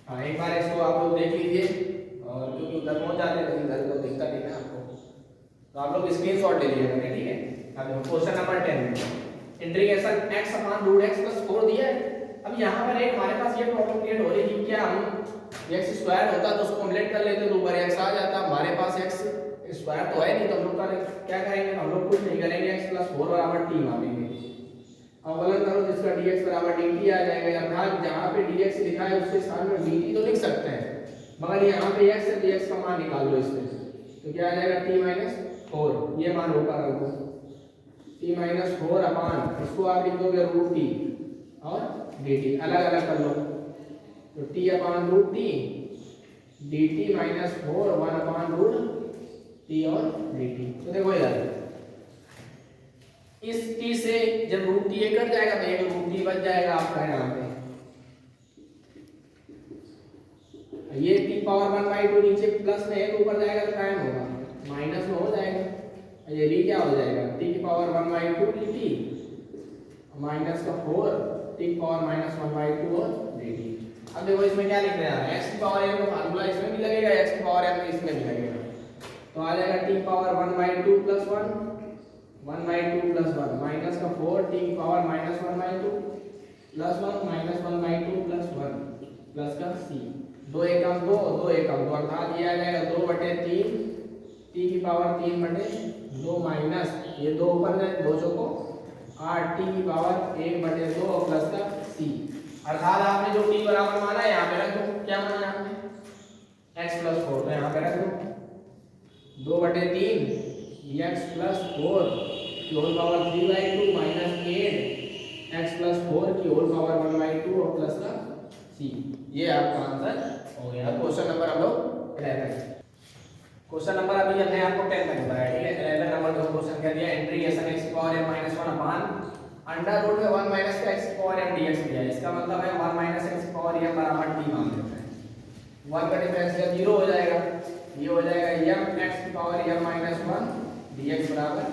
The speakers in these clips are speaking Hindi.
हाँ एक बार इसको आप लोग देख लीजिए, और क्योंकि उधर पहुंच जाते हैं तो इधर को दिखता नहीं ना आपको, तो आप लोग स्क्रीनशॉट ले लीजिएगा, ठीक है। अब देखो question number 10 integration x upon root x plus 4 दिया है। अब यहाँ पर एक हमारे पास ये प्रॉब्लम क्रिएट हो रही है, क्या हम x स्क्वायर होता तो उसको कम्प्लीट कर लेते तो ऊपर x आ जाता, हमारे पास x स्क्वायर तो है नहीं, तो हम लोग क्या करेंगे, हम लोग कुछ नहीं करेंगे, x प्लस 4 बराबर t मानेंगे। अवकलन करो जिसका dx बराबर dt आ जाएगा, अर्थात जहाँ पे dx लिखा है उसके स्थान में dt तो लिख सकते हैं, मगर यहाँ पे x से dx का मान निकाल लो इसमें, तो क्या आ जाएगा t - 4, ये मान होगा रखो t - 4 अपान इसको आप लिख दोगे रूट t और dt, अलग अलग कर लो, तो t upon root t dt - 4 1 upon root t और dt। तो देखो यार इस t से जब रूट t कट जाएगा तो एक रूट t बच जाएगा आपका यहाँ पे, ये t पावर 1/2 नीचे प्लस में है तो ऊपर जाएगा तो टाइम होगा माइनस में हो जाएगा, ये डी क्या हो जाएगा t की पावर 1/2 dt माइनस का 4 t की पावर -1/2 और dt। अब देखो इसमें क्या लिख रहे हैं, x की पावर m का फार्मूला इसमें भी लगेगा, x की पावर m इसमें भी लगेगा, तो आ जाएगा t की पावर 1/2 प्लस 1 1/2 प्लस 1 माइनस का 4 t की पावर -1/2 प्लस 1 -1/2 प्लस 1 प्लस का c, 2 एकम 2 2 एकम 2 अर्थात ये आ जाएगा 2/3 t की पावर 3/2 माइनस ये 2 ऊपर जाए 2 चौको 8 t की पावर 1/2 प्लस का c, अर्थात आपने जो t बराबर माना है यहाँ पे रख दो, क्या माना आपने x प्लस 4, तो यहाँ पे रख दो 2/3 x प्लस 4 की whole power 3/2 minus 8 x plus 4 की होल पावर 1/2 और प्लस का c, ये आपका आंसर हो गया। क्वेश्चन नंबर हम लोग 11, क्वेश्चन नंबर अभी हमने आपको 10 तक बताया, ठीक है। 11 नंबर जो क्वेश्चन क्या दिया, इंटीग्रेशन x की power m - 1 upon under root में 1 माइनस का x की पावर m dx दिया है, इसका मतलब है 1 माइनस x की पावर m बराबर t मान लेते हैं, 1 का डिफरेंस या 0 हो जाएगा, ये हो जाएगा m x की पावर m - 1 dx बराबर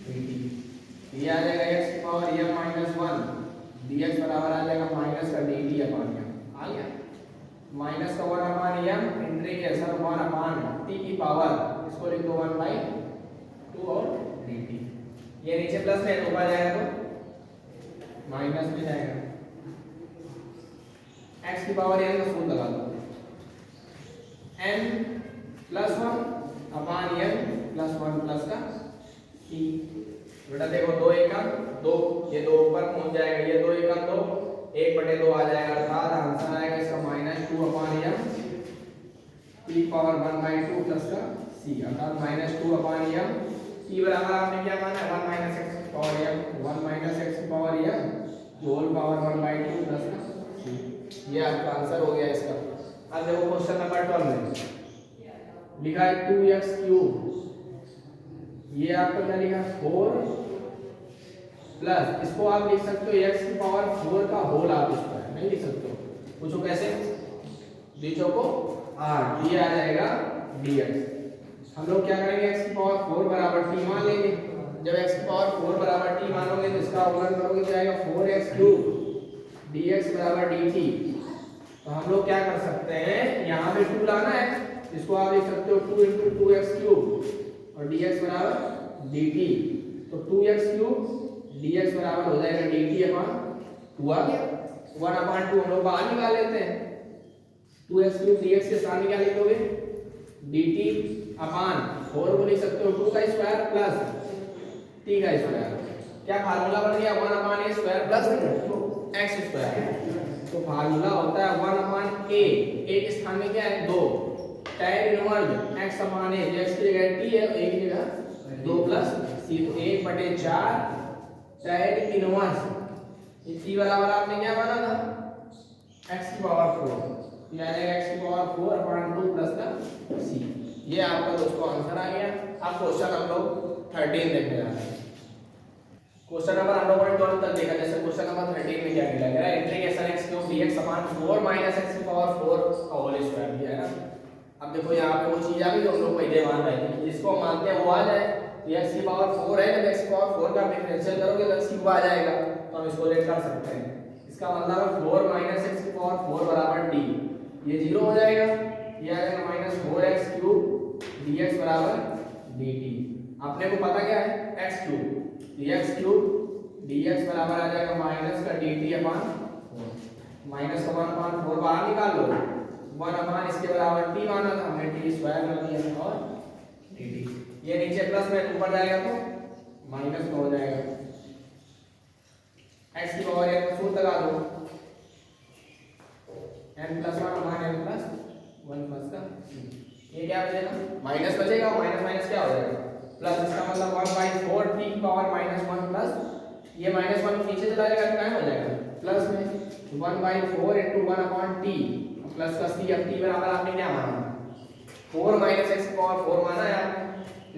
dt, ये आ जाएगा x की पावर m - 1 dx बराबर आ जाएगा माइनस का dt अपान m, आ गया माइनस का 1 अपान m इंटीग्रेशन 1 अपान t की पावर, इसको लिख दो 1/2 और dt, ये नीचे प्लस में तो ऊपर जाएगा तो माइनस में जाएगा, x की पावर n का सूत्र लगा दो n प्लस 1 अपान n प्लस 1 प्लस का c, बेटा देखो 2 एकम 2, ये 2 ऊपर पहुंच जाएगा, ये 2 एकम 2 1/2 आ जाएगा, अर्थात आंसर आएगा इसका -2 अपान m t पावर 1/2 प्लस का c, अर्थात -2 अपान m t बराबर आपने क्या माना है 1 माइनस x की पावर m 1 माइनस x की power m whole power 1/2 plus का c, ये आपका आंसर हो गया इसका। अब देखो क्वेश्चन नंबर 12 में लिखा है 2x3, ये आपका क्या लिखा है 4 प्लस, इसको आप लिख सकते हो x की पावर 4 का होल, आप इसको नहीं लिख सकते हो, पूछो कैसे, बीचों को 8, ये आ जाएगा dx, हम लोग क्या करेंगे x की पावर 4 बराबर t मान लेंगे, जब x की पावर 4 बराबर t मानोगे तो इसका अवकलन करोगे तो आएगा 4x³ dx बराबर dt, तो हम लोग क्या कर सकते हैं, यहाँ पे 2 लाना है, इसको आप लिख सकते हो 2 × 2x³ और dx बराबर dt, तो 2x³ dx बराबर हो जाएगा dt अपान 2, आ गया 1 अपान 2 हम लोग बाहर निकाल लेते हैं, 2x³ dx के सामने क्या लिख दोगे dt अपान 4 को लिख सकते हो 2 का स्क्वायर प्लस t का स्क्वायर, क्या फार्मूला बन गया 1 अपान a square plus x square, तो फार्मूला होता है 1 अपान a के स्थान में क्या है 2 tan inverse x upon a, x की जगह t है a की जगह 2 प्लस c, तो 1/4 tan इनवर्स, ये t बराबर आपने क्या माना था x की पावर 4, ये आ जाएगा x की पावर 4 अपान 2 प्लस का c, ये आपका दोस्तों आंसर आ गया। अब क्वेश्चन हम लोग 13 देखने जा रहे हैं, क्वेश्चन नंबर हम लोगों ने 12 तक देखा, जैसे क्वेश्चन नंबर 13 में क्या मिला है, इंटीग्रेशन x³ dx अपान 4 माइनस x की पावर 4 का होल स्क्वायर दिया है ना। अब देखो यहाँ पे वो चीज आ गई जो हम लोग पहले मान रहे थे, जिसको मानते हैं वो आ जाए, x की पावर 4 है, जब x की पावर 4 का डिफरेंशियल करोगे तो x क्यूब आ जाएगा, तो हम इसको लेट कर सकते हैं, इसका मतलब है 4 माइनस x की पावर 4 बराबर d, ये 0 हो जाएगा, ये आ जाएगा माइनस 4x क्यूब dx बराबर dt। आपने को पता क्या है x cube, x cube dx बराबर आ जाएगा माइनस का dt अपान 4, माइनस का 1/4 बाहर निकाल लो, 1 अपान इसके बराबर t माना था हमने, t स्क्वायर कर दिया और dt, ये नीचे प्लस में ऊपर जाएगा तो माइनस का हो जाएगा, x की पावर n का सूत्र लगा दो, n प्लस 1 अपान n प्लस 1 प्लस का, ये क्या बचेगा माइनस बचेगा, माइनस माइनस क्या हो जाएगा प्लस, इसका मतलब 1/4 t की पावर माइनस 1 प्लस ये माइनस 1 नीचे चला जाएगा तो क्या हो जाएगा प्लस में 1/4 इनटू 1 अपॉन t प्लस का c, अब t बराबर आपने क्या माना 4 माइनस x की पावर 4 माना है आपने,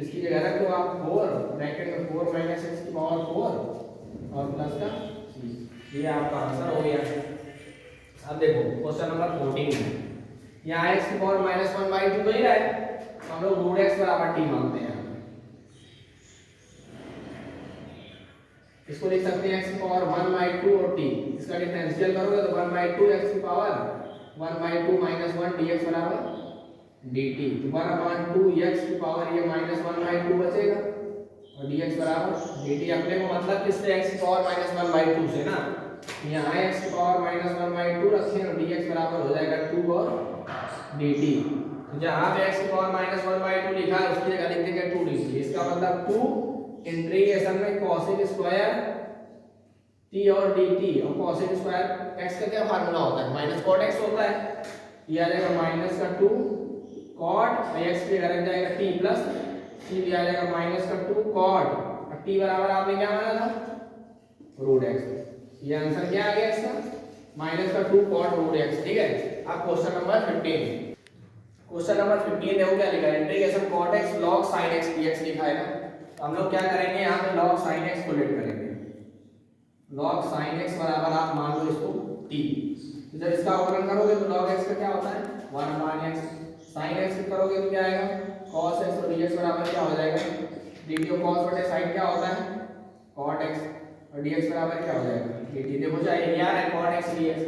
इसकी जगह रख दो आप 4 ब्रैकेट में 4 माइनस x की पावर 4 और प्लस का c, ये आपका आंसर हो गया। अब देखो क्वेश्चन नंबर 14 में यहाँ x की पावर माइनस 1/2 तो ही रहा है, हम लोग रूट x बराबर t मानते हैं, इसको लिख सकते हैं x की पावर 1/2 और t, इसका डिफरेंशियल करोगे तो 1/2 x की पावर 1/2 माइनस 1 dx बराबर dt, तो 1/2 x की पावर ये माइनस 1/2 बचेगा और dx बराबर dt। अपने को मतलब किससे x की पावर माइनस 1/2 से ना, यहाँ x की पावर माइनस 1/2 रखें और dx बराबर हो जाएगा 2 और dt, तो जहाँ पे x की पावर माइनस 1/2 लिखा है उसकी जगह लिख देंगे 2 dt, इसका मतलब 2 इंटीग्रेशन में cosec स्क्वायर t और dt, और cosec स्क्वायर x का क्या फार्मूला होता है माइनस cot x होता है, ये आ जाएगा माइनस का 2 cot और x की जगह जाएगा t प्लस c भी आ जाएगा माइनस का 2 cot और t बराबर आपने क्या माना था रूट x, ये आंसर क्या आ गया इसका माइनस का 2 cot रूट x। ठीक है, अब क्वेश्चन नंबर 15, क्वेश्चन नंबर 15 देखो क्या लिखा है, integration cot x log sin x dx लिखा है ना, तो हम लोग क्या करेंगे यहाँ पे log sin x को लेट करेंगे, log sin x बराबर आप मान लो इसको t, तो जब इसका अवकलन करोगे तो log x का क्या होता है 1/x, sin x करोगे तो क्या आएगा cos x और dx बराबर क्या हो जाएगा dt, और cos बटे sin क्या होता है cot x और dx बराबर क्या हो जाएगा dt। देखो चाहे यार है cot x dx,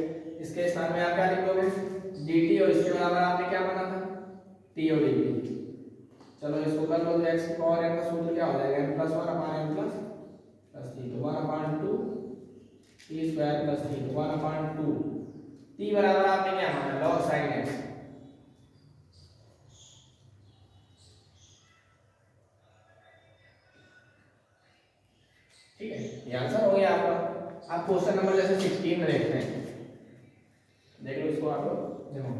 इसके स्थान में आप क्या लिख दोगे dt और इसके बराबर आपने क्या माना था t और dt। चलो इसको कर लो तो x की पावर n का सूत्र क्या हो जाएगा n प्लस 1 अपान n प्लस t, तो 1/2 t स्क्वायर प्लस t, तो 1/2 t बराबर आपने क्या माना log sin x, ठीक है, ये आंसर हो गया आपका। आप क्वेश्चन नंबर जैसे 16 में देखते हैं, देख लो इसको आप देखो,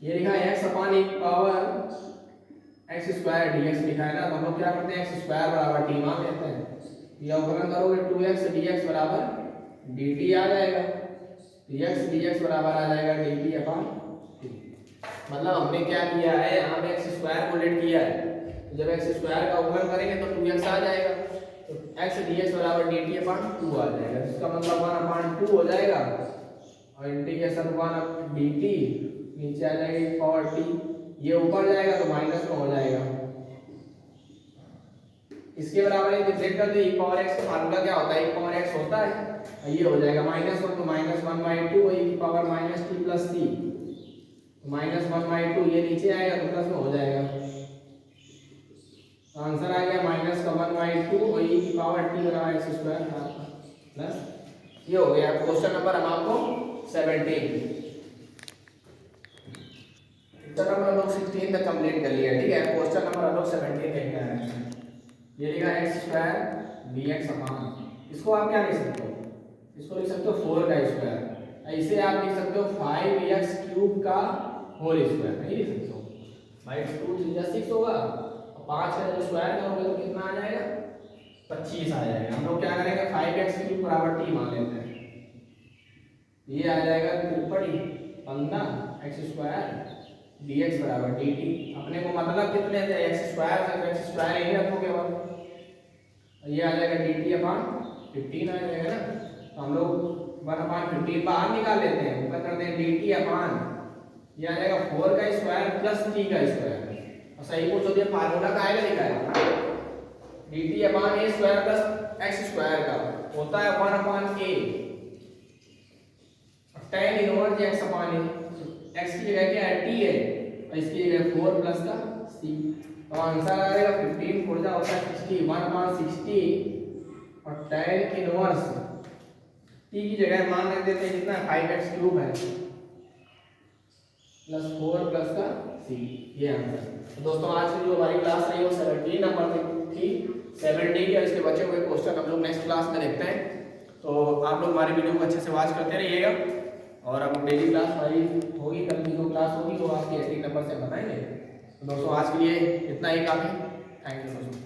ये लिखा है x अपान e power x square dx लिखा है ना, तो हम लोग क्या करते हैं x स्क्वायर बराबर t मान लेते हैं, ये अवकलन करोगे 2x dx बराबर dt आ जाएगा, x dx बराबर आ जाएगा dt अपान t। मतलब हमने क्या किया है यहाँ पे x स्क्वायर को लेट किया है, तो जब x स्क्वायर का अवकलन करेंगे तो 2x आ जाएगा, तो x dx बराबर dt अपान 2 आ जाएगा, इसका मतलब 1/2 हो जाएगा और इंटीग्रेशन 1 dt नीचे आ जाएगा पावर t, ये ऊपर जाएगा तो माइनस में हो जाएगा, इसके बराबर ये चेक कर दे e पावर x का फार्मूला क्या होता है e पावर x होता है, ये हो जाएगा -1 तो -1/2 e की पावर -t प्लस t, -1/2 ये नीचे आएगा तो प्लस में हो जाएगा, तो आंसर आ गया माइनस का 1/2 और e की पावर t बराबर x स्क्वायर था प्लस, ये हो गया क्वेश्चन नंबर हम आपको 17 क्वेश्चन नंबर हम लोग 16 तक कंप्लीट कर लिया। ठीक है, क्वेश्चन नंबर हम लोग 17 देखना है, ये लिखा है x स्क्वायर dx अपान, इसको आप क्या लिख सकते हो, इसको लिख सकते हो 4 का स्क्वायर, ऐसे आप लिख सकते हो 5x क्यूब का होल स्क्वायर, नहीं लिख सकते हो भाई 2 3 जा 6 होगा, 5 का जब स्क्वायर करोगे तो कितना आ जाएगा 25 आ जाएगा। हम लोग क्या करेंगे 5x क्यूब बराबर t मान लेते हैं, ये आ जाएगा ऊपर ही 15x स्क्वायर dx बराबर dt, अपने को मतलब कितने थे x स्क्वायर से, तो x स्क्वायर यही रखोगे और ये आ जाएगा dt अपान 15 आ जाएगा ना, तो हम लोग 1/15 बाहर निकाल लेते हैं, ऊपर करते हैं dt अपान, ये आ जाएगा 4 का स्क्वायर प्लस t का स्क्वायर, और सही पूछो तो फार्मूला का आएगा लिखा है dt upon a square plus x square का होता है 1/a, tan inverse x upon a, x की जगह क्या है t है और इसकी जगह 4 प्लस का c, तो आंसर आ जाएगा 15 4 जा होता है 60, 1/60 और tan इनवर्स t की जगह मान रख देते हैं कितना 5x क्यूब है प्लस 4 प्लस का c, ये आंसर। तो दोस्तों आज की जो हमारी क्लास रही वो 17 नंबर तक थी, 70 के इसके बचे हुए क्वेश्चन हम लोग नेक्स्ट क्लास में देखते हैं। तो आप लोग हमारी वीडियो को अच्छे से वॉच करते रहिएगा और अब डेली क्लास हमारी होगी, कल की जो क्लास होगी वो आपकी 18 नंबर से बताएंगे। तो दोस्तों आज के लिए इतना ही काफ़ी, थैंक यू दोस्तों।